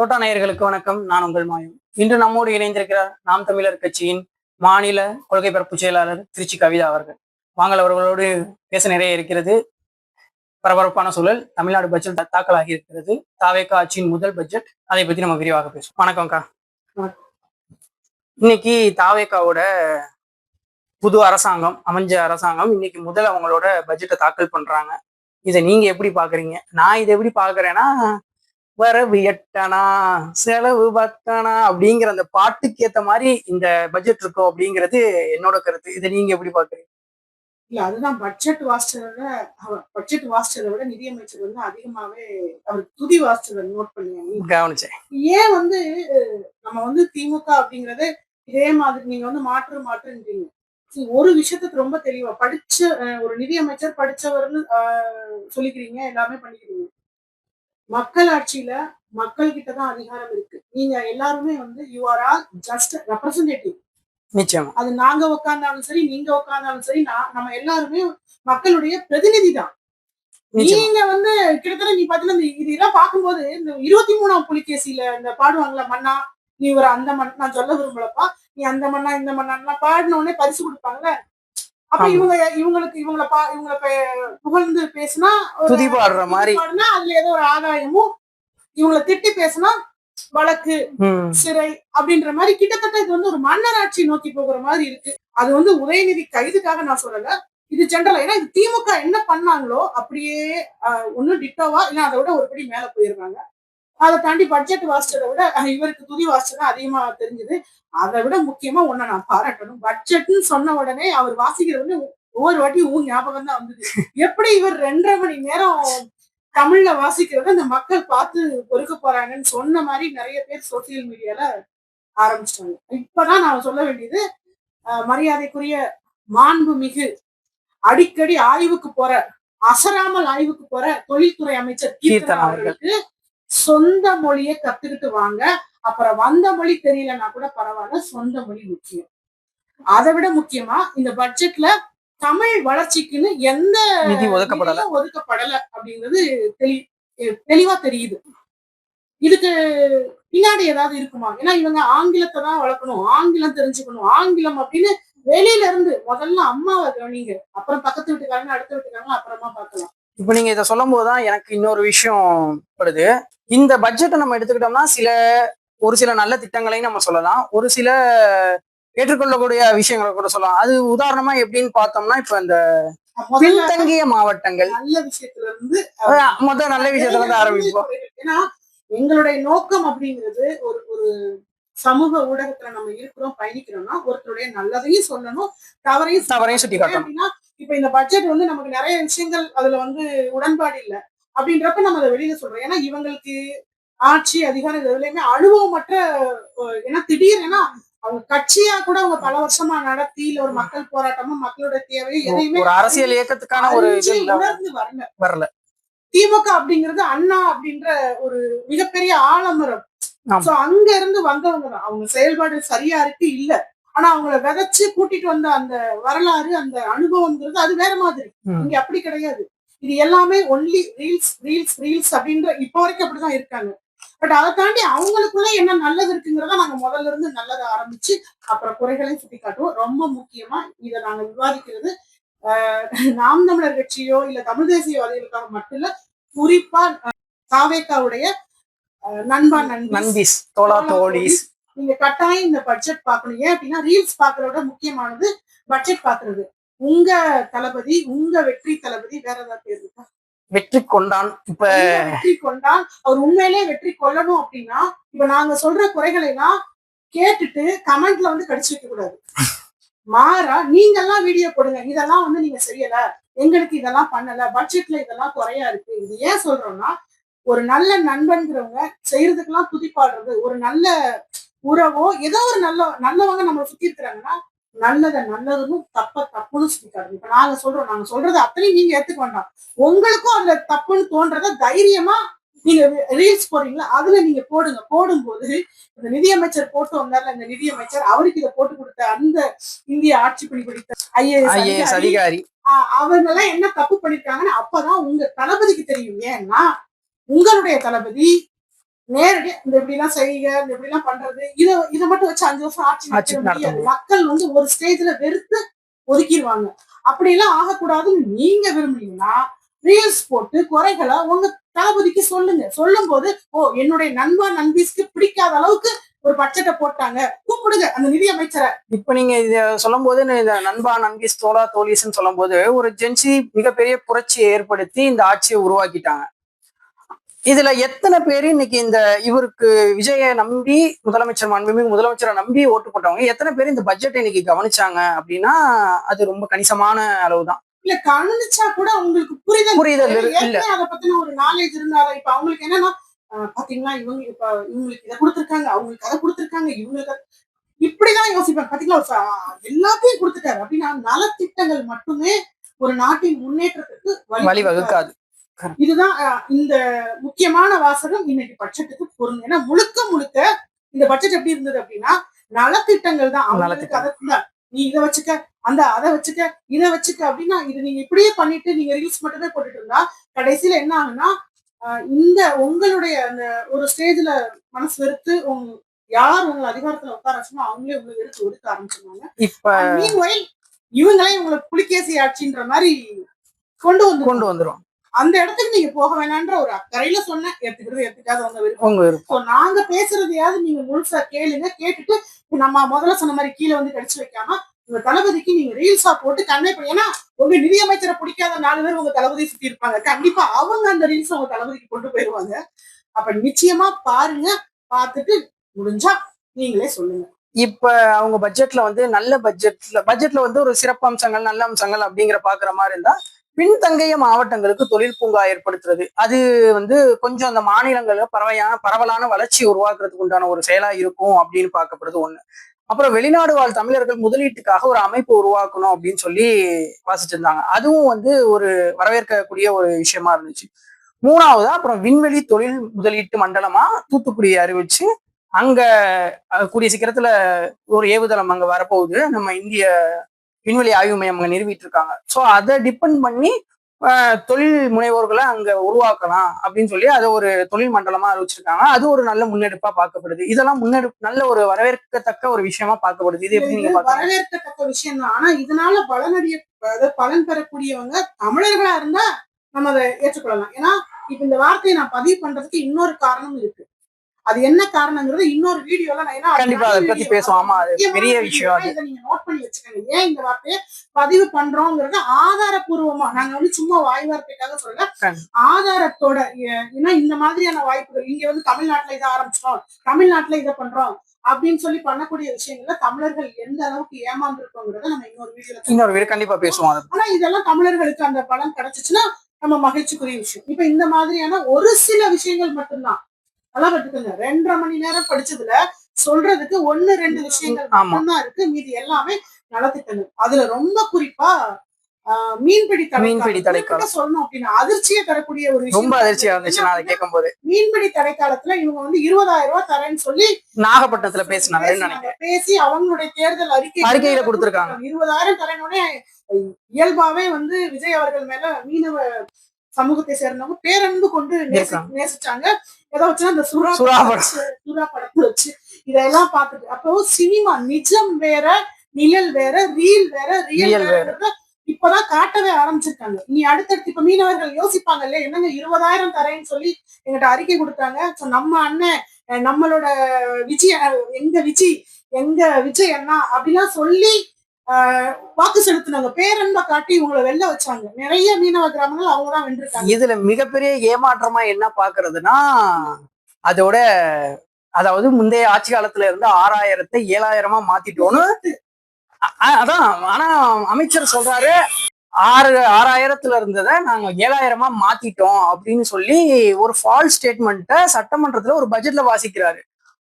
தோட்டா நேயர்களுக்கு வணக்கம். நான் உங்கள் மாயம். இன்று நம்மோடு இணைந்திருக்கிறார் நாம் தமிழர் கட்சியின் மாநில கொள்கை பரப்பு செயலாளர் திருச்சி கவிதா அவர்கள். வாங்கல் அவர்களோடு பேச நிறைய இருக்கிறது. பரபரப்பான சூழல். தமிழ்நாடு பட்ஜெட் தாக்கலாகி இருக்கிறது. தாவேகா ஆட்சியின் முதல் பட்ஜெட். அதை பத்தி நம்ம விரிவாக பேசுவோம். வணக்கம்க்கா. இன்னைக்கு தாவேகாவோட புது அரசாங்கம் அமைஞ்ச அரசாங்கம் இன்னைக்கு முதல் அவங்களோட பட்ஜெட்டை தாக்கல் பண்றாங்க. இதை நீங்க எப்படி பாக்குறீங்க? நான் இதை எப்படி பாக்குறேன்னா, வரவு எட்டனா செலவு பத்தனா அப்படிங்கிற அந்த பாட்டுக்கு ஏத்த மாதிரி இந்த பட்ஜெட் இருக்கும் அப்படிங்கிறது என்னோட கருத்து. இதை நீங்க எப்படி பாக்குறீங்க? இல்ல அதுதான் பட்ஜெட் வாசிச்சதை விட நிதியமைச்சர் வந்து அதிகமாவே அவர் துதி வாசிச்சதை நோட் பண்ணுங்க கவனிச்சேன். ஏன் வந்து நம்ம வந்து திமுக அப்படிங்கறது இதே மாதிரி நீங்க வந்து மாற்றுன்றீங்க. ஒரு விஷயத்துக்கு ரொம்ப தெளிவா படிச்ச ஒரு நிதியமைச்சர் படிச்சவர்னு சொல்லிக்கிறீங்க, எல்லாமே பண்ணிக்கிறீங்க. மக்கள் ஆட்சியில மக்கள் கிட்டதான் அதிகாரம் இருக்கு. நீங்க எல்லாருமே வந்து you are all just representative. நிச்சயமா. அது நாங்க உட்கார்ந்தாலும் சரி, நீங்க உட்கார்ந்தாலும் சரி, நம்ம எல்லாருமே மக்களுடைய பிரதிநிதி தான். நீங்க வந்து கிட்டத்தட்ட நீ பாத்தீங்கன்னா இதெல்லாம் பார்க்கும்போது இந்த 23ஆம் புலிகேசியில இந்த பாடுவாங்கல்ல, மன்னா நீ ஒரு அந்த மண், நான் சொல்ல விரும்பலப்பா, நீ அந்த மண்ணா இந்த மண்ணா பாடின உடனே பரிசு கொடுப்பாங்கல்ல. அப்ப இவங்களை புகழ்ந்து பேசினா துதி பாடுற மாதிரி, அதுல ஏதோ ஒரு ஆதாயமும், இவங்களை திட்டி பேசினா வழக்கு, சிறை அப்படின்ற மாதிரி கிட்டத்தட்ட இது வந்து ஒரு மன்னராட்சி நோக்கி போகிற மாதிரி இருக்கு. அது வந்து உதயநிதி கைதுக்காக நான் சொல்லல, இது ஜென்ரலா. ஏன்னா இது திமுக என்ன பண்ணாங்களோ அப்படியே ஒண்ணு டிட்டோவா இல்ல அதை விட ஒருபடி மேல போயிருக்காங்க. அதை தாண்டி பட்ஜெட் வாசிச்சதை விட இவருக்கு துதி வாசிச்சதான் அதிகமா தெரிஞ்சது. அதை விட முக்கியமா ஒண்ணு நான் பாராட்டணும். பட்ஜெட்னு சொன்ன உடனே அவர் வாசிக்கிறது ஒவ்வொரு வாட்டி ஞாபகம் தான் வந்தது. எப்படி இவர் 2.5 மணி நேரம் தமிழ்ல வாசிக்கிறத இந்த மக்கள் பார்த்து பொறுக்க போறாங்கன்னு சொன்ன மாதிரி நிறைய பேர் சோசியல் மீடியால ஆரம்பிச்சிட்டாங்க. இப்பதான் நான் சொல்ல வேண்டியது, மரியாதைக்குரிய மாண்புமிகு அடிக்கடி ஆய்வுக்கு போற, அசராமல் ஆய்வுக்கு போற தொழில்துறை அமைச்சர் கீர்த்தனா அவர்களுக்கு சொந்த மொழியை கத்துக்கிட்டு வாங்க. அப்புறம் வந்த மொழி தெரியலன்னா கூட பரவாயில்ல, சொந்த மொழி முக்கியம். அதை விட முக்கியமா இந்த பட்ஜெட்ல தமிழ் வளர்ச்சிக்குன்னு எந்த நிதி ஒதுக்கப்படல அப்படிங்கிறது தெளிவா தெரியுது. இதுக்கு பின்னாடி ஏதாவது இருக்குமா? ஏன்னா இவங்க ஆங்கிலத்தை தான் வளர்க்கணும், ஆங்கிலம் தெரிஞ்சுக்கணும், ஆங்கிலம் அப்படின்னு வெளியில இருந்து முதல்ல அம்மாவை கவனிங்க, அப்புறம் பக்கத்து வீட்டுக்காரங்க அடுத்த வீட்டுக்காரங்க அப்புறமா பார்க்கலாம். இப்ப நீங்க இதை சொல்லும் போதுதான் எனக்கு இன்னொரு விஷயம் படுது. இந்த பட்ஜெட்டை நம்ம எடுத்துக்கிட்டோம்னா ஒரு சில நல்ல திட்டங்களையும் நம்ம சொல்லலாம், ஒரு சில ஏற்றுக்கொள்ளக்கூடிய விஷயங்களை கூட சொல்லலாம். அது உதாரணமா எப்படின்னு பார்த்தோம்னா, இப்ப இந்த பின்தங்கிய மாவட்டங்கள் நல்ல விஷயத்துல இருந்து நல்ல விஷயத்துல இருந்து ஆரம்பிப்போம். ஏன்னா எங்களுடைய நோக்கம் அப்படிங்கிறது ஒரு சமூக ஊடகத்துல நம்ம இருக்கிறோம், பயணிக்கிறோம்னா ஒருத்தருடைய நல்லதையும் சொல்லணும், தவறையும் சுட்டி காட்டணும். அப்படின்னா இப்ப இந்த பட்ஜெட் வந்து நமக்கு நிறைய விஷயங்கள் அதுல வந்து உடன்பாடு இல்லை அப்படின்றப்ப நம்ம அதை வெளியில சொல்றோம். ஏன்னா இவங்களுக்கு ஆட்சி அதிகாரம் எதுலையுமே அனுபவமற்ற, ஏன்னா திடீர்னு அவங்க கட்சியா கூட அவங்க பல வருஷமா நடத்தி இல்ல ஒரு மக்கள் போராட்டமும் மக்களோட தேவையும் எதையுமே ஒரு அரசியல் இயக்கத்துக்கான ஒரு உணர்ந்து வரல. திமுக அப்படிங்கிறது அண்ணா அப்படின்ற ஒரு மிகப்பெரிய ஆலமரம். அங்க இருந்து வந்தவங்க தான். அவங்க செயல்பாடு சரியா இருக்கு இல்ல, ஆனா அவங்கள விதைச்சு கூட்டிட்டு வந்த அந்த வரலாறு, அந்த அனுபவம்ங்கிறது அது வேற மாதிரி. இங்க அப்படி கிடையாது. இது எல்லாமே ஒன்லி ரீல்ஸ் அப்படின்ற இப்ப வரைக்கும் அப்படிதான் இருக்காங்க. பட் அதை தாண்டி அவங்களுக்குள்ள என்ன நல்லது இருக்குங்கிறத நாங்க முதல்ல இருந்து நல்லதை ஆரம்பிச்சு அப்புறம் குறைகளையும் சுட்டி காட்டுவோம். ரொம்ப முக்கியமா இதை நாங்க விவாதிக்கிறது நாம் தமிழர் கட்சியோ இல்ல தமிழ் தேசியவாதிகளுக்காக மட்டும் இல்ல, குறிப்பா தாவேகாவுடைய நண்பீஸ் நீங்க கட்டாயம் இந்த பட்ஜெட் பாக்கணும். ஏன் அப்படின்னா ரீல்ஸ் பாக்குறத முக்கியமானது பட்ஜெட் பாக்குறது. உங்க தளபதி, உங்க வெற்றி தளபதி வேற ஏதாவது பேர் இருக்கா? வெற்றி கொண்டான். இப்ப வெற்றி கொண்டான். அவர் உண்மையிலேயே வெற்றி கொள்ளணும் அப்படின்னா இப்ப நாங்க சொல்ற குறைகளை எல்லாம் கேட்டுட்டு கமெண்ட்ல வந்து கடிச்சு வைக்க கூடாது. மாறா நீங்க எல்லாம் வீடியோ போடுங்க, இதெல்லாம் வந்து நீங்க செய்யல, எங்களுக்கு இதெல்லாம் பண்ணல, பட்ஜெட்ல இதெல்லாம் குறையா இருக்கு. இது ஏன் சொல்றோம்னா, ஒரு நல்ல நண்பன்கிறவங்க செய்யறதுக்கெல்லாம் துதிப்பாடுறது, ஒரு நல்ல உறவோ ஏதோ ஒரு நல்லவங்க நம்மளை சுத்தி இருக்கிறாங்கன்னா நல்லதுன்னு தப்புன்னு சுத்திக்காரு. இப்ப நாங்க சொல்றது அத்தனையும் நீங்க ஏத்துக்க வேண்டாம். உங்களுக்கும் அதுல தப்புன்னு தோன்றத தைரியமா நீங்க ரீல்ஸ் போடுறீங்களா, அதுல நீங்க போடுங்க. போடும்போது இந்த நிதியமைச்சர் போட்டு வந்தார்ல, இந்த நிதியமைச்சர் அவருக்கு இதை போட்டு கொடுத்த அந்த இந்திய ஆட்சி பணி படித்த ஐஏஎஸ் அதிகாரி அவங்க எல்லாம் என்ன தப்பு பண்ணிருக்காங்கன்னு அப்பதான் உங்க தளபதிக்கு தெரியும். ஏன்னா உங்களுடைய தளபதி நேரடியா இந்த இப்படி எல்லாம் செய்யுங்க, இந்த இப்படி எல்லாம் பண்றது, இதை மட்டும் வச்சு 5 வருஷம் ஆட்சி ஆட்சி நடத்த நடத்த முடியாது. முடியும். மக்கள் வந்து ஒரு ஸ்டேஜ்ல வெறுத்து ஒதுக்கிடுவாங்க. அப்படி எல்லாம் ஆகக்கூடாதுன்னு நீங்க விரும்புனீங்கன்னா ரீல்ஸ் போட்டு குறைகளை உங்க தளபதிக்கு சொல்லுங்க. சொல்லும் போது, ஓ என்னுடைய நண்பா நண்பீஸ்க்கு பிடிக்காத அளவுக்கு ஒரு பட்ஜெட்டை போட்டாங்க, கூப்பிடுங்க அந்த நிதி அமைச்சரை. இப்ப நீங்க இத சொல்லும் போது இந்த நண்பா நண்பீஸ் தோழா தோழிஸ்ன்னு சொல்லும் போது ஒரு ஜென்சி மிகப்பெரிய புரட்சியை ஏற்படுத்தி இந்த ஆட்சியை உருவாக்கிட்டாங்க. இதுல எத்தனை பேரு இன்னைக்கு இந்த இவருக்கு விஜயை நம்பி மாண்புமிகு முதலமைச்சரை நம்பி ஓட்டு போட்டவங்க எத்தனை பேர் இந்த பட்ஜெட்டை இன்னைக்கு கவனிச்சாங்க அப்படின்னா அது ரொம்ப கணிசமான அளவுதான். இல்ல கவனிச்சா கூட அவங்களுக்கு புரிதல் இல்ல. அதை பத்தின ஒரு நாலேஜ் இருந்தாலும் இப்ப அவங்களுக்கு என்னன்னா பாத்தீங்களா இவங்களுக்கு இதை கொடுத்திருக்காங்க, அவங்களுக்கு அதை கொடுத்திருக்காங்க, இவங்களுக்கு இப்படிதான் யோசிப்பாங்க. பாத்தீங்களா எல்லாத்தையும் கொடுத்துட்டாரு அப்படின்னா நலத்திட்டங்கள் மட்டுமே ஒரு நாட்டின் முன்னேற்றத்துக்கு வழிவகுக்காது. இதுதான் இந்த முக்கியமான வாசகம் இன்னைக்கு பட்ஜெட்டுக்கு பொருள். ஏன்னா முழுக்க இந்த பட்ஜெட் எப்படி இருந்தது அப்படின்னா நலத்திட்டங்கள் தான். அவங்களுக்கு அதை நீ இதை வச்சுக்க, அதை வச்சுக்க, இதை வச்சுக்க அப்படின்னா இது நீங்க இப்படியே பண்ணிட்டு நீங்க ரீல்ஸ் மட்டுமே போட்டுட்டு இருந்தா கடைசியில என்ன ஆகுன்னா இந்த உங்களுடைய அந்த ஒரு ஸ்டேஜ்ல மனசு வெறுத்து யார் உங்களை அதிகாரத்துல உட்கார வச்சோமோ அவங்களே உங்களை வெறுத்து ஒதுக்க ஆரம்பிச்சிருவாங்க. இப்ப இவங்களே உங்களை புலிகேசி ஆட்சின்ற மாதிரி கொண்டு வந்துரும். அந்த இடத்துக்கு நீங்க போக வேணான்ற ஒரு அக்கறையில சொன்னேன். ஏத்துக்காத உங்க விருப்பம். நாங்க பேசுறதையாவது நீங்க முழுசா கேளுங்க. கேட்டுட்டு நம்ம முதல்ல சொன்ன மாதிரி கீழே வந்து கடிச்சு வைக்காம உங்க தளபதிக்கு நீங்க ரீல்ஸா போட்டு கன்வே பண்ணி, ஏன்னா உங்க நிதியமைச்சரை பிடிக்காத 4 பேர் உங்க தளபதி சுத்தி இருப்பாங்க. கண்டிப்பா அவங்க அந்த ரீல்ஸ் உங்க தளபதிக்கு கொண்டு போயிருவாங்க. அப்ப நிச்சயமா பாருங்க, பார்த்துட்டு முடிஞ்சா நீங்களே சொல்லுங்க. இப்ப அவங்க பட்ஜெட்ல வந்து நல்ல பட்ஜெட்ல வந்து ஒரு சிறப்பு அம்சங்கள் நல்ல அம்சங்கள் அப்படிங்கிற பாக்குற மாதிரி இருந்தா பின்தங்கிய மாவட்டங்களுக்கு தொழில் பூங்கா ஏற்படுத்துறது அது வந்து கொஞ்சம் அந்த மாநிலங்கள்ல பரவலான வளர்ச்சி உருவாக்குறதுக்கு உண்டான ஒரு செயலா இருக்கும் அப்படின்னு பார்க்கப்படுது ஒண்ணு. அப்புறம் வெளிநாடு வாழ் தமிழர்கள் முதலீட்டுக்காக ஒரு அமைப்பு உருவாக்கணும் அப்படின்னு சொல்லி வாசிச்சிருந்தாங்க. அதுவும் வந்து ஒரு வரவேற்கக்கூடிய ஒரு விஷயமா இருந்துச்சு. 3வதா அப்புறம் விண்வெளி தொழில் முதலீட்டு மண்டலமா தூத்துக்குடியை அறிவிச்சு அங்க கூடிய சீக்கிரத்துல ஒரு ஏவுதளம் அங்க வரப்போகுது. நம்ம இந்திய விண்வெளி ஆய்வு மையம் அங்க நிறுவிட்டு இருக்காங்க. ஸோ அதை டிபெண்ட் பண்ணி தொழில் முனைவோர்களை அங்க உருவாக்கலாம் அப்படின்னு சொல்லி அதை ஒரு தொழில் மண்டலமா அறிவிச்சிருக்காங்க. அது ஒரு நல்ல முன்னெடுப்பா பார்க்கப்படுது. இதெல்லாம் நல்ல ஒரு வரவேற்கத்தக்க ஒரு விஷயமா பார்க்கப்படுது. இது எப்படி நீங்க வரவேற்கத்தக்க விஷயம் தான். ஆனா இதனால பலன் பெறக்கூடியவங்க தமிழர்களா இருந்தா நம்ம அதை ஏற்றுக்கொள்ளலாம். ஏன்னா இப்ப இந்த வார்த்தையை நான் பதிவு பண்றதுக்கு இன்னொரு காரணம் இருக்கு. அது என்ன காரணங்கிறது இன்னொரு வீடியோல நான் கண்டிப்பா அதை பத்தி பேசுவோம். ஆமா, அது பெரிய விஷயம். இதை நீங்க நோட் பண்ணி வச்சுக்கோங்க. ஏன் இந்த வார்த்தையை பதிவு பண்றோங்கிறத ஆதாரப்பூர்வமா, நாங்க வந்து சும்மா வாய் வார்த்தைக்காக சொல்ல, ஆதாரத்தோட. ஏன்னா இந்த மாதிரியான வாய்ப்புகள் இங்க வந்து தமிழ்நாட்டுல இதை ஆரம்பிச்சிட்டோம், தமிழ்நாட்டுல இதை பண்றோம் அப்படின்னு சொல்லி பண்ணக்கூடிய விஷயங்கள்ல தமிழர்கள் எந்த அளவுக்கு ஏமாந்துருக்கோங்கிறத நம்ம இன்னொரு வீடியோ கண்டிப்பா பேசுவோம். ஆனா இதெல்லாம் தமிழர்களுக்கு அந்த பலன் கிடைச்சிச்சுன்னா நம்ம மகிழ்ச்சிக்குரிய விஷயம். இப்ப இந்த மாதிரியான ஒரு சில விஷயங்கள் மட்டும்தான் நல்லா பட்டுக்கோங்க. 2.5 மணி நேரம் படிச்சதுல சொல்றதுக்கு 1-2 விஷயங்கள் மட்டும்தான் இருக்கு. மீதி எல்லாமே நலத்திட்டங்கள். அதுல ரொம்ப குறிப்பா மீன்பிடி தடைக்காலம் சொல்லணும் அப்படின்னா அதிர்ச்சியை தரக்கூடிய ஒரு விஷயம். ரொம்ப அதிர்ச்சியா இருந்துச்சு நான் அதை கேட்கும் போது. மீன்பிடி தடைக்காலத்துல இவங்க வந்து 20,000 ரூபாய் தரேன்னு சொல்லி நாகப்பட்டினத்துல பேசி அவங்களுடைய தேர்தல் அறிக்கையில கொடுத்திருக்காங்க. 20,000 தரேன்னு இயல்பாவே வந்து விஜய் அவர்கள் மேல மீனவ சமூகத்தை சேர்ந்தவங்க பேரன்பு கொண்டு நேசிச்சாங்க. ஏதோ வச்சுன்னா அந்த சுறா படத்தை வச்சு இதெல்லாம் பார்த்துட்டு அப்போ சினிமா நிஜம் வேற, நிழல் வேற, ரீல் வேற, ரியல் வேற இப்பதான் காட்டவே ஆரம்பிச்சிருக்காங்க. நீ அடுத்தடுத்து இப்ப மீனவர்கள் யோசிப்பாங்கல்ல, என்னங்க 20,000 தரேன்னு சொல்லி எங்கிட்ட அறிக்கை கொடுத்தாங்க. நம்ம அண்ணன் நம்மளோட எங்க விஜய் அண்ணா அப்படிலாம் சொல்லி வாக்கு செலுத்தினாங்க. பேரன்பை காட்டி இவங்களை வெல்ல வச்சாங்க. நிறைய மீனவ கிராமங்கள் அவங்கதான் வென்றிருக்காங்க. இதுல மிகப்பெரிய ஏமாற்றமா என்ன பாக்குறதுன்னா அதோட அதாவது முந்தைய ஆட்சி காலத்துல இருந்து 6,000-ஐ 7,000-ஆ மாத்திட்டோன்னு அதான். ஆனா அமைச்சர் சொல்றாரு 6,000-ல இருந்ததை நாங்க 7,000-ஆ மாத்திட்டோம் அப்படின்னு சொல்லி ஒரு ஃபால்ஸ் ஸ்டேட்மெண்ட்டை சட்டமன்றத்துல ஒரு பட்ஜெட்ல வாசிக்கிறாரு.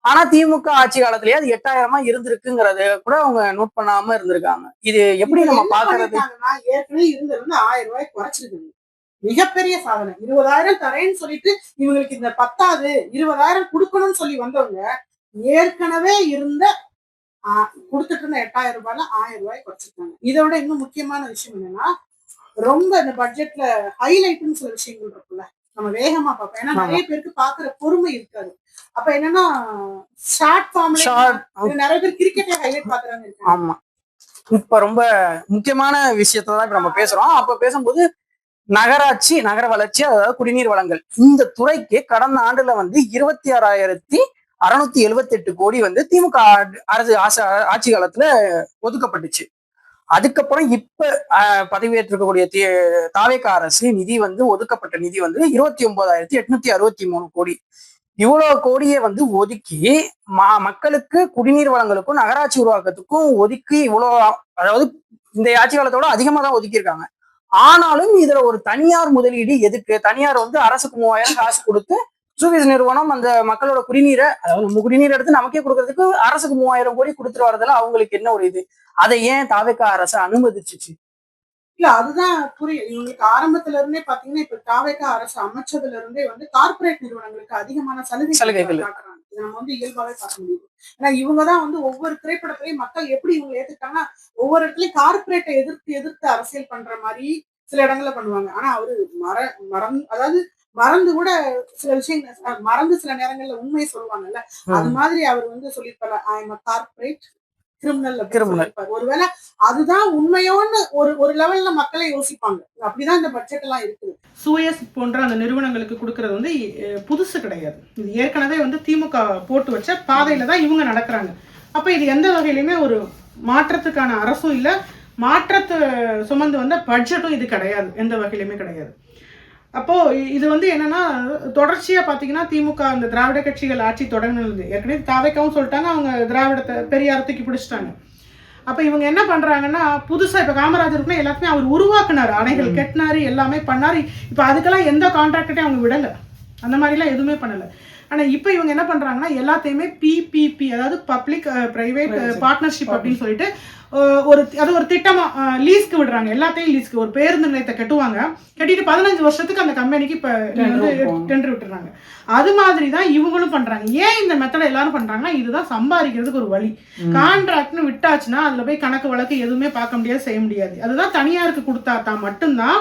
ஆனா திமுக ஆட்சி காலத்திலேயே அது 8,000-ஆ இருந்திருக்குங்கிறத கூட அவங்க நோட் பண்ணாம இருந்திருக்காங்க. இது எப்படி நம்ம பாக்குறது? ஏற்கனவே இருந்தது 1,000 ரூபாய் குறைச்சிருக்காங்க. மிகப்பெரிய சாதனை. 20,000 தரேன்னு சொல்லிட்டு இவங்களுக்கு இந்த 10வது 20,000 கொடுக்கணும்னு சொல்லி வந்தவங்க ஏற்கனவே இருந்த கொடுத்துட்டு இருந்த 8,000 ரூபாய்ல 1,000 ரூபாய் குறைச்சிருக்காங்க. இதோட இன்னும் முக்கியமான விஷயம் என்னன்னா ரொம்ப இந்த பட்ஜெட்ல ஹைலைட்னு சில விஷயங்கள் இருக்குல்ல, நம்ம வேகமா பார்ப்போம். ஏன்னா நிறைய பேருக்கு பாக்குற பொறுமை இருக்காது. அப்ப என்னன்னா ஷார்ட் ஃபார்ம்ல நிறைய பேர் கிரிக்கெட்ல ஹைலைட் பாக்குறாங்க. ஆமா, இப்ப ரொம்ப முக்கியமான விஷயத்தான் இப்ப நம்ம பேசுறோம். அப்ப பேசும்போது நகராட்சி, நகர வளர்ச்சி, அதாவது குடிநீர் வழங்கல், இந்த துறைக்கு கடந்த ஆண்டுல வந்து 26,678 கோடி வந்து திமுக அரசு ஆட்சி காலத்துல ஒதுக்கப்பட்டுச்சு. அதுக்கப்புறம் இப்ப பதவியேற்றிருக்கக்கூடிய தாவேக அரசு நிதி வந்து ஒதுக்கப்பட்ட நிதி வந்து 29,863 கோடி. இவ்வளவு கோடியை வந்து ஒதுக்கி மக்களுக்கு குடிநீர் வளங்களுக்கும் நகராட்சி உருவாக்கத்துக்கும் ஒதுக்கி இவ்வளவு, அதாவது இந்த ஆட்சி காலத்தோட அதிகமா தான் ஒதுக்கியிருக்காங்க. ஆனாலும் இதுல ஒரு தனியார் முதலீடு எதுக்கு? தனியார் வந்து அரசுக்கு 3000 காசு கொடுத்து சுவிஸ் நிறுவனம் அந்த மக்களோட குடிநீரை, அதாவது நம்ம குடிநீர் எடுத்து நமக்கே கொடுக்கறதுக்கு அரசுக்கு 3000 கோடி கொடுத்துட்டு வரதுல அவங்களுக்கு என்ன ஒரு இது? அதை ஏன் தாவேக அரசு அனுமதிச்சுச்சு? இல்ல அதுதான் புரியும். இவங்களுக்கு ஆரம்பத்துல இருந்தே பாத்தீங்கன்னா இப்ப தாவேக அரசு அமைச்சதுல இருந்தே வந்து கார்பரேட் நிறுவனங்களுக்கு அதிகமான சலுகைகள் காட்டுறாங்க. இதை நம்ம வந்து இயல்பாவே பார்க்க முடியும். ஏன்னா இவங்கதான் வந்து ஒவ்வொரு திரைப்படத்திலையும் மக்கள் எப்படி இவங்க ஏத்துக்கிட்டாங்கன்னா ஒவ்வொரு இடத்துலயும் கார்பரேட்டை எதிர்த்து அரசியல் பண்ற மாதிரி சில இடங்கள்ல பண்ணுவாங்க. ஆனா அவரு மறந்து கூட சில விஷயங்கள் மறந்து சில நேரங்கள்ல உண்மையை சொல்லுவாங்கல்ல, அது மாதிரி அவர் வந்து சொல்லியிருப்பாரு, ஐ எம் கார்பரேட் கிரிமினல். ஒருவேளை அதுதான் உண்மையோன்னு ஒரு லெவல்ல மக்களை யோசிப்பாங்க. அப்படிதான் இந்த பட்ஜெட் எல்லாம் இருக்குது. சூயஸ் போன்ற அந்த நிறுவனங்களுக்கு கொடுக்கறது வந்து புதுசு கிடையாது. இது ஏற்கனவே வந்து திமுக போட்டு வச்ச பாதையில தான் இவங்க நடக்கிறாங்க. அப்ப இது எந்த வகையிலுமே ஒரு மாற்றத்துக்கான அரசும் இல்ல, மாற்றத்தை சுமந்து வந்த பட்ஜெட்டும் இது கிடையாது, எந்த வகையிலுமே கிடையாது. அப்போ இது வந்து என்னன்னா தொடர்ச்சியா பாத்தீங்கன்னா திமுக அந்த திராவிட கட்சிகள் ஆட்சி தொடங்கினது. ஏற்கனவே தாவேக்காவும் சொல்லிட்டாங்க, அவங்க திராவிடத்தை பெரியார் தூக்கி பிடிச்சிட்டாங்க. அப்ப இவங்க என்ன பண்றாங்கன்னா புதுசா இப்ப காமராஜருக்குன்னா எல்லாத்தையும் அவர் உருவாக்குனாரு, அணைகள் கட்டினாரு, எல்லாமே பண்ணாரு. இப்ப அதுக்கெல்லாம் எந்த கான்ட்ராக்டையும் அவங்க விடல, அந்த மாதிரி எல்லாம் எதுவுமே பண்ணல. ஆனா இப்ப இவங்க என்ன பண்றாங்கன்னா எல்லாத்தையுமே PPP, அதாவது பப்ளிக் பிரைவேட் பார்ட்னர்ஷிப் அப்படின்னு சொல்லிட்டு ஒரு திட்டமா லீஸ்க்கு விடுறாங்க. எல்லாத்தையும் லீஸ்க்கு, ஒரு பேருந்து நிலையத்தை கட்டுவாங்க, கட்டிட்டு 15 வருஷத்துக்கு அந்த கம்பெனிக்கு இப்ப டெண்டர் விட்டுறாங்க. அது மாதிரிதான் இவங்களும் பண்றாங்க. ஏன் இந்த மெத்தட எல்லாரும் பண்றாங்கன்னா இதுதான் சம்பாதிக்கிறதுக்கு ஒரு வழி. கான்ட்ராக்ட்னு விட்டாச்சுன்னா அதுல போய் கணக்கு வழக்கு எதுவுமே பார்க்க முடியாது, செய்ய முடியாது. அதுதான் தனியாருக்கு கொடுத்தா தான் மட்டும்தான்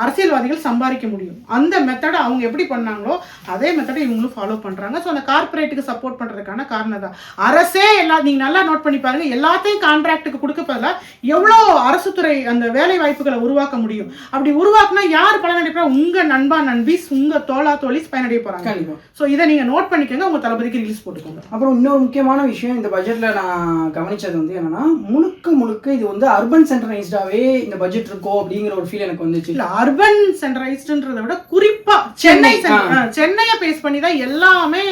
அரசியல்வாதிகள் சம்பாதிக்க முடியும். அந்த மெத்தடை அவங்க எப்படி பண்ணாங்களோ அதே மெத்தடை இவங்களும் ஃபாலோ பண்றாங்க. ஸோ அந்த கார்பரேட்டுக்கு சப்போர்ட் பண்றதுக்கான காரணம் தான். அரசே நீங்க நல்லா நோட் பண்ணி பாருங்க, எல்லாத்தையும் கான்ட்ராக்டுக்கு கொடுக்க பதிலா எவ்வளோ அரசு துறை அந்த வேலை வாய்ப்புகளை உருவாக்க முடியும். அப்படி உருவாக்குனா யார் பலனடைப்பா? உங்க நண்பா நண்பீஸ், உங்க தோழா தோழிஸ் பயனடைய போறாங்க. ஸோ இதை நீங்க நோட் பண்ணிக்கோங்க, உங்க தளபதிக்கு ரிலீஸ் போட்டுக்கோங்க. அப்புறம் இன்னொரு முக்கியமான விஷயம் இந்த பட்ஜெட்ல நான் கவனிச்சது வந்து என்னன்னா முழுக்க இது வந்து அர்பன் சென்ட்ரலைஸ்டாவே இந்த பட்ஜெட் இருக்கோ அப்படிங்கிற ஒரு ஃபீல் எனக்கு வந்துச்சு. அர்பன் சென்ட்ரலைஸ்ட்ன்றதை விட குறிப்பா சென்னையை பேஸ் பண்ணி தான் எல்லாமே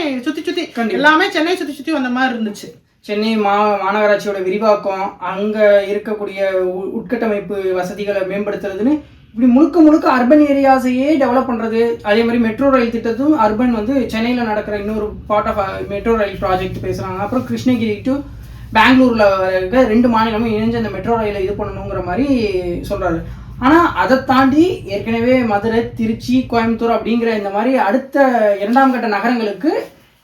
சென்னை சுத்தி வந்த மாதிரி இருந்துச்சு. சென்னை மாநகராட்சியோட விரிவாக்கம், அங்க இருக்கக்கூடிய உட்கட்டமைப்பு வசதிகளை மேம்படுத்துறதுன்னு இப்படி முழுக்க அர்பன் ஏரியாஸையே டெவலப் பண்றது. அதே மாதிரி மெட்ரோ ரயில் திட்டத்தும் அர்பன் வந்து சென்னையில நடக்கிற இன்னொரு part of metro rail project பேசுறாங்க. அப்புறம் கிருஷ்ணகிரி டு பெங்களூர்ல இருக்க 2 மாநிலமும் இணைஞ்சு அந்த மெட்ரோ ரயிலை இது பண்ணணுங்கிற மாதிரி சொல்றாரு. ஆனால் அதை தாண்டி ஏற்கனவே மதுரை, திருச்சி, கோயம்புத்தூர் அப்படிங்கிற இந்த மாதிரி அடுத்த 2ஆம் கட்ட நகரங்களுக்கு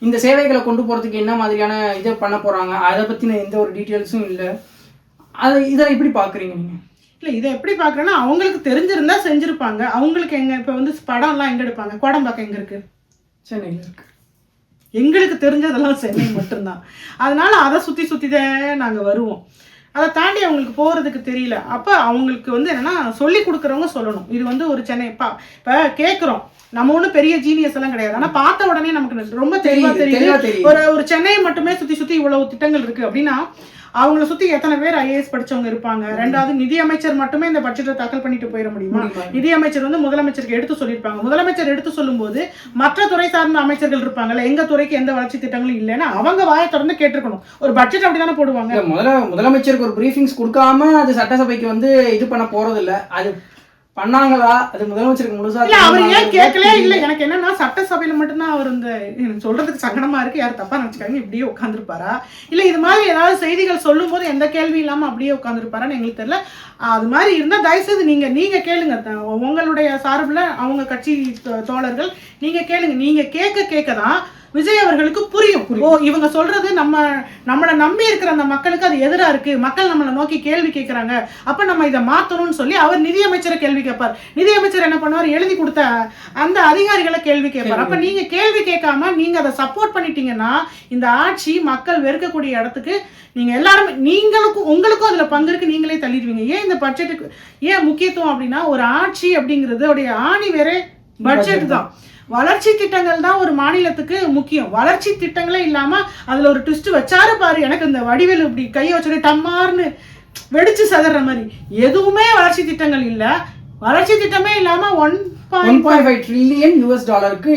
இந்த சேவைகளை கொண்டு போகிறதுக்கு என்ன மாதிரியான இதை பண்ண போகிறாங்க, அதை பற்றின எந்த ஒரு டீட்டெயில்ஸும் இல்லை. இதை எப்படி பார்க்குறீங்க நீங்கள்? இல்லை, இதை எப்படி பார்க்குறேன்னா அவங்களுக்கு தெரிஞ்சிருந்தா செஞ்சுருப்பாங்க. அவங்களுக்கு எங்கே இப்போ வந்து படம்லாம் எங்கே எடுப்பாங்க? கோடம்பாக்கம் எங்கே இருக்குது? சென்னையில் இருக்குது. எங்களுக்கு தெரிஞ்சதெல்லாம் சென்னை மட்டும்தான். அதனால அதை சுற்றி தான் நாங்கள் வருவோம். அதை தாண்டி அவங்களுக்கு போகிறதுக்கு தெரியல. அப்போ அவங்களுக்கு வந்து என்னென்னா சொல்லி கொடுக்குறவங்க சொல்லணும். இது வந்து ஒரு சென்னை இப்போ கேட்குறோம், நம்ம ஒன்றும் பெரிய ஜீனியஸ் எல்லாம் கிடையாது. ஆனால் பார்த்த உடனே நமக்கு ரொம்ப தெளிவாக தெரியுது. ஒரு சென்னையை மட்டுமே சுற்றி இவ்வளவு திட்டங்கள் இருக்குது அப்படின்னா அவங்கள சுற்றி எத்தனை பேர் IAS படித்தவங்க இருப்பாங்க? 2வது நிதி அமைச்சர் மட்டுமே இந்த பட்ஜெட்டை தாக்கல் பண்ணிட்டு போயிட முடியுமா? நிதி அமைச்சர் வந்து முதலமைச்சருக்கு எடுத்து சொல்லியிருப்பாங்க. முதலமைச்சர் எடுத்து சொல்லும்போது மற்ற துறை சார்ந்த அமைச்சர்கள் இருப்பாங்கல்ல, எங்க துறைக்கு எந்த வளர்ச்சி திட்டங்களும் இல்லைன்னா அவங்க வாயை தொடர்ந்து கேட்டிருக்கணும். ஒரு பட்ஜெட் அப்படிதானே போடுவாங்க. முதலமைச்சருக்கு ஒரு பிரீஃபிங்ஸ் கொடுக்காம அது சட்டசபைக்கு வந்து இது பண்ண போறது இல்லை. அது பண்ணாங்களா? அது முதலமைச்சருக்கு முழுசா இல்ல, அவர் ஏன் கேட்கலே இல்லை. எனக்கு என்னன்னா சட்டசபையில மட்டும்தான் அவர் இந்த சொல்றதுக்கு சங்கடமா இருக்கு, யாரும் தப்பா நினைச்சுக்காங்க, இப்படியே உட்காந்துருப்பாரா இல்ல இது மாதிரி ஏதாவது செய்திகள் சொல்லும் போது எந்த கேள்வி இல்லாம அப்படியே உட்காந்துருப்பாரான்னு எங்களுக்கு தெரியல. அது மாதிரி இருந்தா தயவுசெய்து நீங்க கேளுங்க, உங்களுடைய சார்பில் அவங்க கட்சி தோழர்கள் நீங்க கேளுங்க. நீங்க கேட்க தான் விஜய் அவர்களுக்கு புரியும். ஓ, இவங்க சொல்றது நம்மளை நம்பி இருக்கிற அந்த மக்களுக்கு அது எதிரா இருக்கு, மக்கள் நம்மளை நோக்கி கேள்வி கேட்கறாங்க, அப்ப நம்ம இதை மாத்தணும்னு சொல்லி அவர் நிதியமைச்சரை கேள்வி கேட்பார். நிதியமைச்சர் என்ன பண்ணுவார், எழுதி கொடுத்த அந்த அதிகாரிகளை கேள்வி கேட்பார். அப்ப நீங்க கேள்வி கேட்காம நீங்க அதை சப்போர்ட் பண்ணிட்டீங்கன்னா இந்த ஆட்சி மக்கள் வெறுக்கக்கூடிய இடத்துக்கு நீங்க எல்லாரும் உங்களுக்கும் அதுல பங்கு இருக்கு, நீங்களே தள்ளிடுவீங்க. ஏன் இந்த பட்ஜெட்டுக்கு ஏன் முக்கியத்துவம் அப்படின்னா, ஒரு ஆட்சி அப்படிங்கிறது ஆணி வேற பட்ஜெட் தான். வளர்ச்சி திட்டங்கள் தான் ஒரு மாநிலத்துக்கு முக்கியம். வளர்ச்சி திட்டங்களே இல்லாம அதுல ஒரு ட்விஸ்ட் வச்சாரு பாரு, எனக்கு இந்த வடிவேல் இப்படி கையை வச்சுட்டு டம்மார்னு வெடிச்சு சதற மாதிரி எதுவுமே வளர்ச்சி திட்டங்கள் இல்ல. வளர்ச்சி திட்டமே இல்லாம $1.5 ட்ரில்லியன்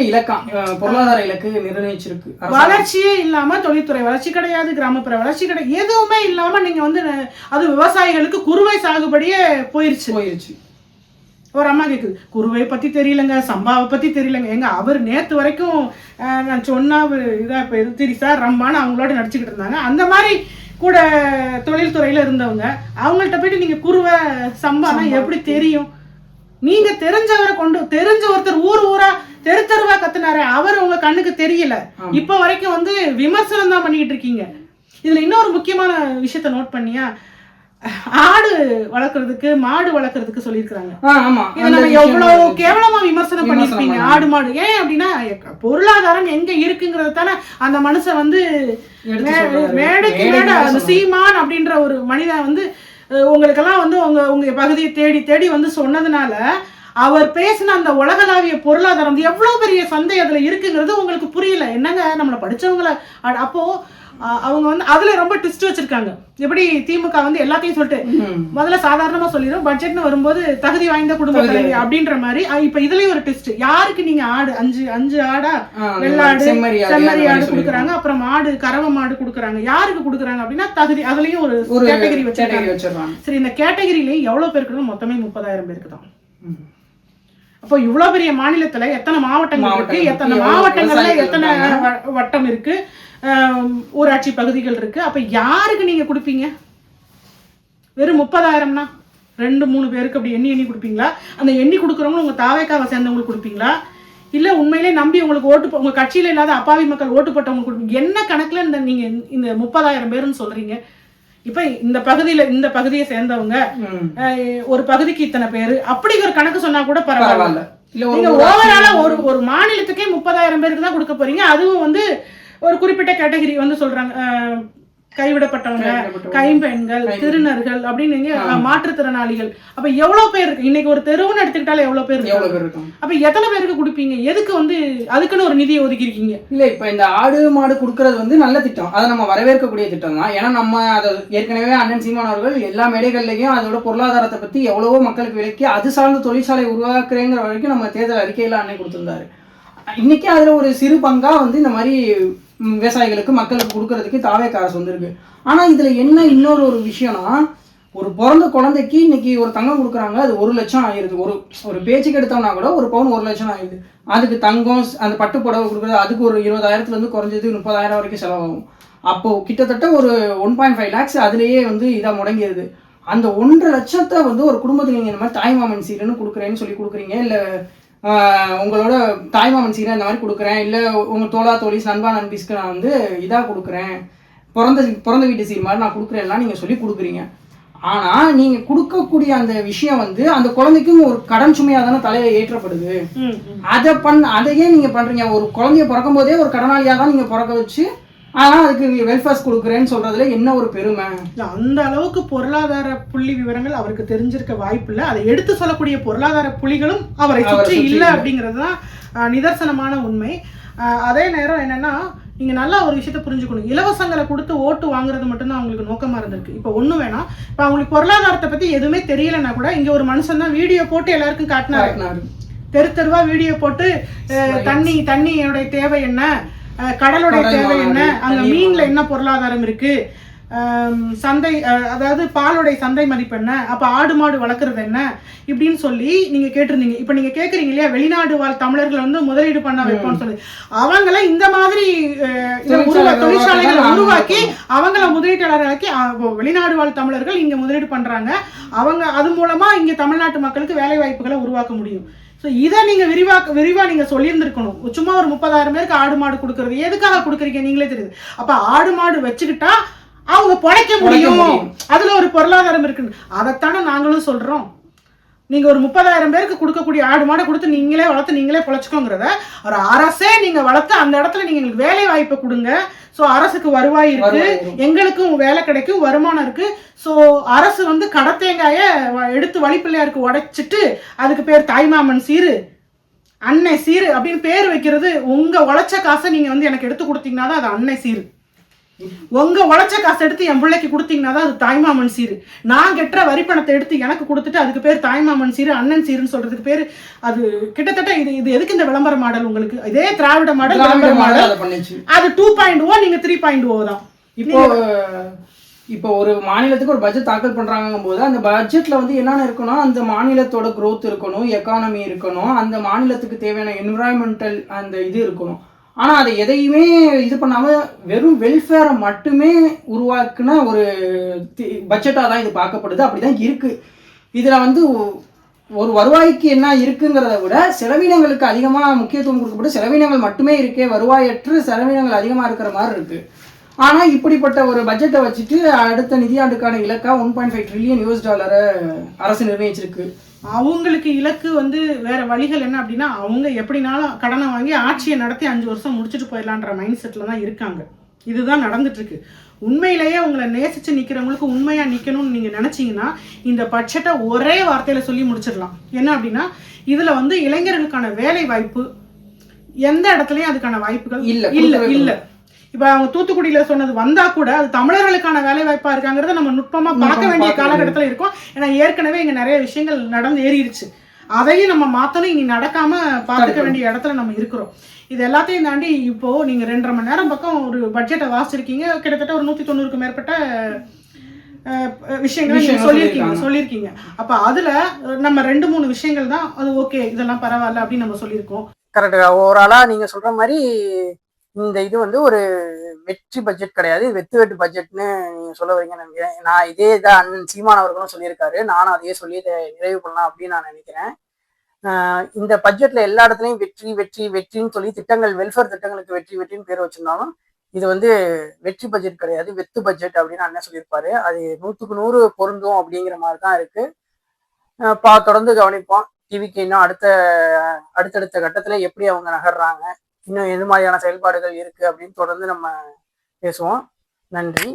இலக்கம் பொருளாதார இலக்கு நிர்ணயிச்சிருக்கு. வளர்ச்சியே இல்லாம தொழில்துறை வளர்ச்சி கிடையாது, கிராமப்புற வளர்ச்சி கிடையாது, எதுவுமே இல்லாம நீங்க அது விவசாயிகளுக்கு குறுவை சாகுபடியே போயிருச்சு. ஒரு அம்மா கேக்குது, குருவை பத்தி தெரியலங்க, சம்பாவை பத்தி தெரியலங்க. எங்க அவர் நேத்து வரைக்கும் நான் சொன்னா இதா இப்ப திருசா ரம்பான்னு அவங்களோட நடிச்சுக்கிட்டு இருந்தாங்க. அந்த மாதிரி கூட தொழில்துறையில இருந்தவங்க அவங்கள்ட்ட போயிட்டு நீங்க குருவை சம்பானா எப்படி தெரியும்? நீங்க தெரிஞ்ச ஒருத்தர் ஊரா தெருவா கத்துனாரு, அவர் உங்க கண்ணுக்கு தெரியல. இப்ப வரைக்கும் விமர்சனம் தான் பண்ணிட்டு இருக்கீங்க. இதுல இன்னொரு முக்கியமான விஷயத்த நோட் பண்ணியா, ஆடு வளர்க்கறதுக்கு மாடு வளர்க்கறதுக்கு சொல்லியிருக்காங்க. நம்ம எவ்வளவு கேவலமா விமர்சனம் பண்ணிருப்பீங்க ஆடு மாடு. ஏன் அப்படின்னா பொருளாதாரம் எங்க இருக்குங்கிறது தானே அந்த மனுஷன் மேடைக்கு மேடை அந்த சீமான் அப்படின்ற ஒரு மனிதன் உங்களுக்கெல்லாம் உங்க பகுதியை தேடி தேடி சொன்னதுனால அவர் பேசின அந்த உலகளாவிய பொருளாதாரம் எவ்வளவு பெரிய சந்தை அதுல இருக்குங்கிறது உங்களுக்கு புரியல. என்னங்க நம்மளை படிச்சவங்களை அப்போ அவங்க அதுல ரொம்ப ட்விஸ்ட் வச்சிருக்காங்க. எப்படி திமுக எல்லாத்தையும் சொல்லிட்டு முதல்ல சாதாரணமா சொல்லிடும், பட்ஜெட்னு வரும்போது தகுதி வாய்ந்த குடும்ப தலைவி அப்படின்ற மாதிரி. இப்ப இதுலயும் ஒரு ட்விஸ்ட், யாருக்கு நீங்க ஆடு அஞ்சு ஆடா வெள்ளாடு செம்மறி ஆடு கொடுக்குறாங்க, அப்புறம் மாடு கறவை மாடு கொடுக்குறாங்க, யாருக்கு கொடுக்குறாங்க அப்படின்னா தகுதி. அதுலயும் ஒரு கேட்டகரி வச்சிருக்காங்க. சரி, இந்த கேட்டகரியிலயும் எவ்வளவு பேருக்கு? மொத்தமே 30,000 பேருக்கு தான். அப்போ இவ்வளவு பெரிய மாநிலத்துல எத்தனை மாவட்டங்கள் இருக்கு, எத்தனை மாவட்டங்கள்ல எத்தனை வட்டம் இருக்கு, ஊராட்சி பகுதிகள் இருக்கு. அப்ப யாருக்கு நீங்க கொடுப்பீங்க? வெறும் 30,000னா 2-3 பேருக்கு அப்படி எண்ணி கொடுப்பீங்களா? அந்த எண்ணி கொடுக்குறவங்க உங்க தாவேக்காவை சேர்ந்தவங்களுக்கு கொடுப்பீங்களா? இல்ல உண்மையிலே நம்பி உங்களுக்கு உங்க கட்சியில இல்லாத அப்பாவி மக்கள் ஓட்டு போட்டவங்களுக்கு கொடுப்பீங்க? என்ன கணக்குல நீங்க இந்த 30,000 பேருன்னு சொல்றீங்க? இப்ப இந்த பகுதியை சேர்ந்தவங்க ஒரு பகுதிக்கு இத்தனை பேரு அப்படி ஒரு கணக்கு சொன்னா கூட பரவாயில்ல. நீங்க ஓவராலா ஒரு மாநிலத்துக்கே 30,000 பேருக்கு தான் கொடுக்க போறீங்க. அதுவும் ஒரு குறிப்பிட்ட கேட்டகரி சொல்றாங்க, கைவிடப்பட்டவங்க, கைம்பெண்கள், திருநர்கள் அப்படின்னு மாற்றுத்திறனாளிகள். அப்ப எவ்வளவு பேர் இருக்கு? இன்னைக்கு ஒரு தெருவுன்னு எடுத்துக்கிட்டாலே எவ்வளவு பேர் இருக்கு? அப்ப எத்தனை பேருக்கு கொடுப்பீங்க? எதுக்கு அதுக்குன்னு ஒரு நிதியை ஒதுக்கிருக்கீங்க? இல்ல, இப்ப இந்த ஆடு மாடு கொடுக்கறது நல்ல திட்டம், அதை நம்ம வரவேற்கக்கூடிய திட்டம் தான். ஏன்னா நம்ம அதை ஏற்கனவே அண்ணன் சீமான் அவர்கள் எல்லா மேடைகள்லயும் அதோட பொருளாதாரத்தை பத்தி எவ்வளவோ மக்களுக்கு விளக்கி அது சார்ந்த தொழிற்சாலை உருவாக்குறேங்கிற வரைக்கும் நம்ம தேர்தல் அறிக்கையில அன்னை கொடுத்திருந்தாரு. இன்னைக்கு அதுல ஒரு சிறு பங்கா இந்த மாதிரி விவசாயிகளுக்கு மக்களுக்கு கொடுக்கறதுக்கு தாவேக்கா அரசு வந்திருக்கு. ஆனா இதுல என்ன இன்னொரு ஒரு விஷயம்னா, ஒரு பிறந்த குழந்தைக்கு இன்னைக்கு ஒரு தங்கம் கொடுக்குறாங்க, அது 1 லட்சம் ஆயிருது. ஒரு பேச்சுக்கு எடுத்தோம்னா கூட ஒரு பவுன் 1 லட்சம் ஆயிருது. அதுக்கு தங்கம் அந்த பட்டு புடவை கொடுக்குறது அதுக்கு ஒரு 20,000த்துல இருந்து குறைஞ்சது 30,000 வரைக்கும் செலவாகும். அப்போ கிட்டத்தட்ட ஒரு 1.5 lakhs அதுலயே இதா முடங்கிடுது. அந்த 1.5 லட்சத்தை ஒரு குடும்பத்துக்கு நீங்க இந்த மாதிரி தாய்மாமன் சீரன்னு கொடுக்குறேன்னு சொல்லி கொடுக்குறீங்க, இல்ல உங்களோட தாய்மாமன் சீரை இந்த மாதிரி கொடுக்குறேன், இல்லை உங்கள் தோழா தோழிஸ் நண்பா நண்பிஸ்க்கு நான் இதாக கொடுக்குறேன், பிறந்த வீட்டு சீர் மாதிரி நான் கொடுக்குறேன்லாம் நீங்கள் சொல்லி கொடுக்குறீங்க. ஆனால் நீங்கள் கொடுக்கக்கூடிய அந்த விஷயம் அந்த குழந்தைக்கும் ஒரு கடன் சுமையாக தானே தலையில் ஏற்றப்படுது. அதையே நீங்கள் பண்ணுறீங்க. ஒரு குழந்தைய பிறக்கும் போதே ஒரு கடனாளியாக தான் நீங்கள் பிறக்க வச்சு ஆனால் அதுக்கு வெல்ஃபேர்ஸ் கொடுக்குறேன்னு சொல்றதுல என்ன ஒரு பெருமை? அந்த அளவுக்கு பொருளாதார புள்ளி விவரங்கள் அவருக்கு தெரிஞ்சிருக்க வாய்ப்பு இல்லை. அதை எடுத்து சொல்லக்கூடிய பொருளாதார புள்ளிகளும் அவரை சுற்றி இல்லை அப்படிங்கிறது தான் நிதர்சனமான உண்மை. அதே நேரம் என்னன்னா, நீங்க நல்லா ஒரு விஷயத்த புரிஞ்சுக்கணும். இலவசங்களை கொடுத்து ஓட்டு வாங்குறது மட்டும்தான் அவங்களுக்கு நோக்கமா இருந்திருக்கு. இப்ப ஒண்ணு வேணாம், இப்ப அவங்களுக்கு பொருளாதாரத்தை பத்தி எதுவுமே தெரியலன்னா கூட இங்க ஒரு மனுஷன் தான் வீடியோ போட்டு எல்லாருக்கும் காட்டினாரு. தெருவா வீடியோ போட்டு தண்ணியோட தேவை என்ன, கடலுடைய தேவை என்ன, அங்க மீன்ல என்ன பொருளாதாரம் இருக்கு, சந்தை அதாவது பாலுடைய சந்தை மதிப்பு என்ன, அப்ப ஆடு மாடு வளர்க்கறது என்ன இப்படின்னு சொல்லி நீங்க கேட்டிருந்தீங்க. இப்ப நீங்க கேக்குறீங்க இல்லையா, வெளிநாடு வாழ் தமிழர்களை முதலீடு பண்ண வைப்போம்னு சொல்லி அவங்கள இந்த மாதிரி தொழிற்சாலைகளை உருவாக்கி அவங்கள முதலீட்டாளராக்கி வெளிநாடு வாழ் தமிழர்கள் இங்க முதலீடு பண்றாங்க. அவங்க அது மூலமா இங்க தமிழ்நாட்டு மக்களுக்கு வேலை வாய்ப்புகளை உருவாக்க முடியும். ஸோ இதை நீங்க விரிவா நீங்க சொல்லியிருந்திருக்கணும். சும்மா ஒரு 30,000 பேருக்கு ஆடு மாடு கொடுக்கறது எதுக்காக கொடுக்குறீங்க நீங்களே தெரியுது. அப்ப ஆடு மாடு வச்சுக்கிட்டா அவங்க பொழைக்க முடியும், அதுல ஒரு பொருளாதாரம் இருக்குன்னு அதைத்தானே நாங்களும் சொல்றோம். நீங்க ஒரு 30,000 பேருக்கு கொடுக்கக்கூடிய ஆடு மாடை கொடுத்து நீங்களே வளர்த்து நீங்களே பொழைச்சுக்கோங்கிறத ஒரு அரசே நீங்க வளர்த்து அந்த இடத்துல நீங்க எங்களுக்கு வேலை வாய்ப்பை கொடுங்க. ஸோ அரசுக்கு வருவாய் இருக்கு, எங்களுக்கும் வேலை கிடைக்கும், வருமானம் இருக்கு. ஸோ அரசு வந்து கடத்தேங்காய எடுத்து வழிப்பிள்ளையாருக்கு உடைச்சிட்டு அதுக்கு பேர் தாய்மாமன் சீரு, அன்னை சீரு அப்படின்னு பேர் வைக்கிறது. உங்க உழைச்ச காசை நீங்க வந்து எனக்கு எடுத்து கொடுத்தீங்கன்னா தான் அது அன்னை சீரு. உங்க உழைச்ச காசை எடுத்து என் பிள்ளைக்கு கொடுத்தீங்கன்னா தான் அது தாய்மாமன் சீரு. நான் கெட்ட வரி பணத்தை எடுத்து எனக்கு கொடுத்துட்டு அதுக்கு பேர் தாய்மாமன் சீரு, அண்ணன் சீருன்னு சொல்றதுக்கு பேரு அது கிட்டத்தட்ட இது எதுக்கு இந்த விளம்பர மாடல் உங்களுக்கு? இதே திராவிட மாடல் விளம்பர மாடல் அது 2.0, நீங்க 3.0 தான். இப்போ ஒரு மாநிலத்துக்கு ஒரு பட்ஜெட் தாக்கல் பண்றாங்கும் போது அந்த பட்ஜெட்ல வந்து என்னென்ன இருக்கணும், அந்த மாநிலத்தோட growth இருக்கணும், எக்கானமி இருக்கணும், அந்த மாநிலத்துக்கு தேவையான என்விரான்மெண்டல் அந்த இது இருக்கணும். ஆனா அதை எதையுமே இது பண்ணாம வெறும் வெல்ஃபேரை மட்டுமே உருவாக்குன ஒரு பட்ஜெட்டா தான் இது பார்க்கப்படுது. அப்படிதான் இருக்கு. இதுல வந்து ஒரு வருவாய்க்கு என்ன இருக்குங்கிறத விட செலவினங்களுக்கு அதிகமா முக்கியத்துவம் கொடுக்கப்பட்டு செலவினங்கள் மட்டுமே இருக்கே, வருவாயற்று செலவினங்கள் அதிகமா இருக்கிற மாதிரி இருக்கு. ஆனா இப்படிப்பட்ட ஒரு பட்ஜெட்டை வச்சுட்டு அடுத்த நிதியாண்டுக்கான இலக்கா $1.5 ட்ரில்லியன் அரசு நிர்ணயிச்சிருக்கு. அவங்களுக்கு இலக்கு வந்து வேற வழிகள் என்ன அப்படின்னா, அவங்க எப்படினாலும் கடனை வாங்கி ஆட்சியை நடத்தி 5 வருஷம் முடிச்சுட்டு போயிடலான்ற மைண்ட் செட்ல தான் இருக்காங்க. இதுதான் நடந்துட்டு இருக்கு. உண்மையிலேயே உங்களை நேசிச்சு நிக்கிறவங்களுக்கு உண்மையா நிக்கணும்னு நீங்க நினைச்சீங்கன்னா இந்த பட்ஜெட்டை ஒரே வார்த்தையில சொல்லி முடிச்சிடலாம். என்ன அப்படின்னா, இதுல வந்து இளைஞர்களுக்கான வேலை வாய்ப்பு எந்த இடத்துலயும் அதுக்கான வாய்ப்புகள் இல்ல. இப்ப அவங்க தூத்துக்குடியில சொன்னது வந்தா கூட அது தமிழர்களுக்கான வேலை வாய்ப்பா இருக்காங்கிறத நம்ம நுட்பமா பார்க்க வேண்டிய காலகட்டத்துல இருக்கும். ஏன்னா ஏற்கனவே இங்க நிறைய விஷயங்கள் நடந்து ஏறிடுச்சு. அதையும் நம்ம மாத்தணும். இனி நடக்காம பார்த்துக்க வேண்டிய இடத்துல நம்ம இருக்கிறோம். இது எல்லாத்தையும் தாண்டி இப்போ நீங்க 2.5 மணி நேரம் பக்கம் ஒரு பட்ஜெட்டை வாசிச்சிருக்கீங்க. கிட்டத்தட்ட ஒரு 190க்கும் மேற்பட்ட விஷயங்களை நீங்க சொல்லியிருக்கீங்க. அப்ப அதுல நம்ம 2-3 விஷயங்கள் தான் அது ஓகே இதெல்லாம் பரவாயில்ல அப்படின்னு நம்ம சொல்லியிருக்கோம். கரெக்டா ஓவராலா நீங்க சொல்ற மாதிரி இந்த இது வந்து ஒரு வெற்றி பட்ஜெட் கிடையாது, வெட்டு பட்ஜெட்னு நீங்க சொல்ல வரீங்கன்னு நினைக்கிறேன். நான் இதே தான் அண்ணன் சீமான் அவர்களும் சொல்லியிருக்காரு. நானும் அதையே சொல்லி நிறைவு பண்ணலாம் அப்படின்னு நான் நினைக்கிறேன். இந்த பட்ஜெட்ல எல்லா இடத்துலையும் வெற்றி வெற்றி வெற்றின்னு சொல்லி திட்டங்கள், வெல்ஃபேர் திட்டங்களுக்கு வெற்றி வெற்றின்னு பேர் வச்சிருந்தாலும் இது வந்து வெற்றி பட்ஜெட் கிடையாது, வெத்து பட்ஜெட் அப்படின்னு அண்ணன் சொல்லியிருப்பாரு. அது 100க்கு 100 பொருந்தும் அப்படிங்கிற மாதிரி தான் இருக்கு. தொடர்ந்து கவனிப்போம். டிவிக்கு இன்னும் அடுத்தடுத்த கட்டத்துல எப்படி அவங்க நகர்றாங்க, இன்னும் எது மாதிரியான செயல்பாடுகள் இருக்கு அப்படின்னு தொடர்ந்து நம்ம பேசுவோம். நன்றி.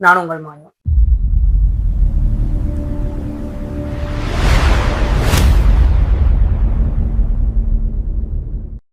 நான் உங்கள் மாயம்.